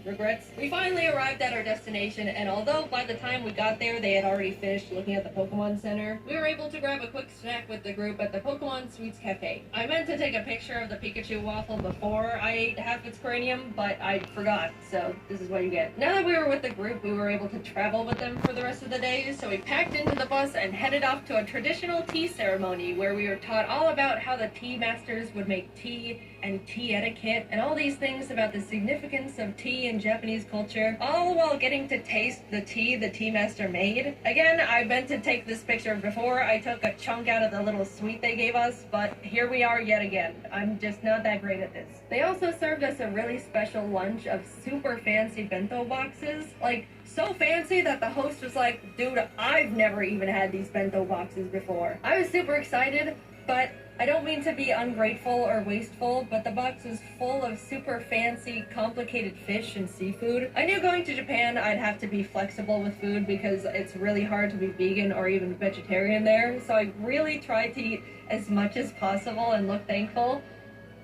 regrets. We finally arrived at our destination, and although by the time we got there they had already finished looking at the Pokemon Center, we were able to grab a quick snack with the group at the Pokemon Sweets Cafe. I meant to take a picture of the Pikachu waffle before I ate half its cranium, but I forgot, so this is what you get. Now that we were with the group, we were able to travel with them for the rest of the day, so we packed into the bus and headed off to a traditional tea ceremony where we were taught all about how the tea masters would make tea and tea etiquette and all these things about the significance of tea in Japanese culture, all while getting to taste the tea master made. Again, I meant to take this picture before I took a chunk out of the little sweet they gave us, but here we are yet again. I'm just not that great at this. They also served us a really special lunch of super fancy bento boxes, like so fancy that the host was like, dude, I've never even had these bento boxes before. I was super excited, but I don't mean to be ungrateful or wasteful, but the box was full of super fancy, complicated fish and seafood. I knew going to Japan I'd have to be flexible with food because it's really hard to be vegan or even vegetarian there, so I really tried to eat as much as possible and look thankful.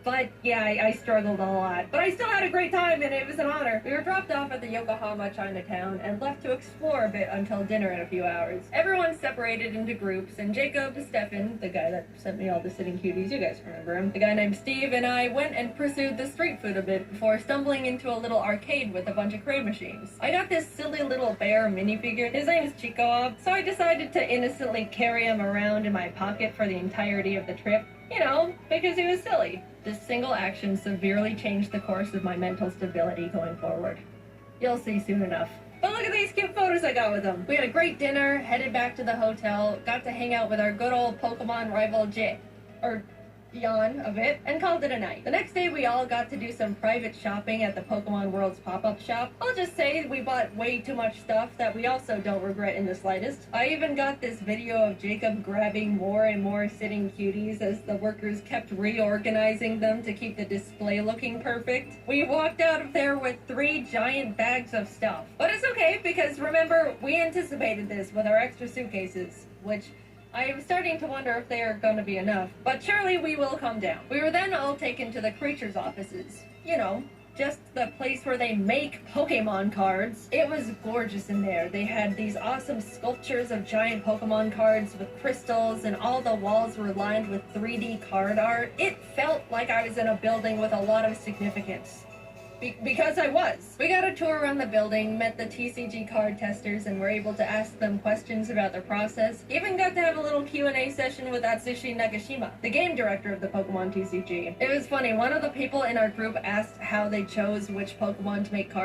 But yeah, I struggled a lot. But I still had a great time and it was an honor. We were dropped off at the Yokohama Chinatown and left to explore a bit until dinner in a few hours. Everyone separated into groups, and Jacob, Stefan, the guy that sent me all the sitting cuties, you guys remember him, the guy named Steve, and I went and pursued the street food a bit before stumbling into a little arcade with a bunch of crane machines. I got this silly little bear minifigure. His name is Chico, so I decided to innocently carry him around in my pocket for the entirety of the trip. You know, because he was silly. This single action severely changed the course of my mental stability going forward. You'll see soon enough. But look at these cute photos I got with them. We had a great dinner, headed back to the hotel, got to hang out with our good old Pokemon rival Jan a bit, and called it a night. The next day we all got to do some private shopping at the Pokemon World's pop-up shop. I'll just say we bought way too much stuff that we also don't regret in the slightest. I even got this video of Jacob grabbing more and more sitting cuties as the workers kept reorganizing them to keep the display looking perfect. We walked out of there with 3 giant bags of stuff. But it's okay, because remember, we anticipated this with our extra suitcases, which I am starting to wonder if they are going to be enough, but surely we will come down. We were then all taken to the creatures' offices. You know, just the place where they make Pokemon cards. It was gorgeous in there. They had these awesome sculptures of giant Pokemon cards with crystals, and all the walls were lined with 3D card art. It felt like I was in a building with a lot of significance. Because I was. We got a tour around the building, met the TCG card testers, and were able to ask them questions about their process. Even got to have a little Q&A session with Atsushi Nagashima, the game director of the Pokemon TCG. It was funny, one of the people in our group asked how they chose which Pokemon to make cards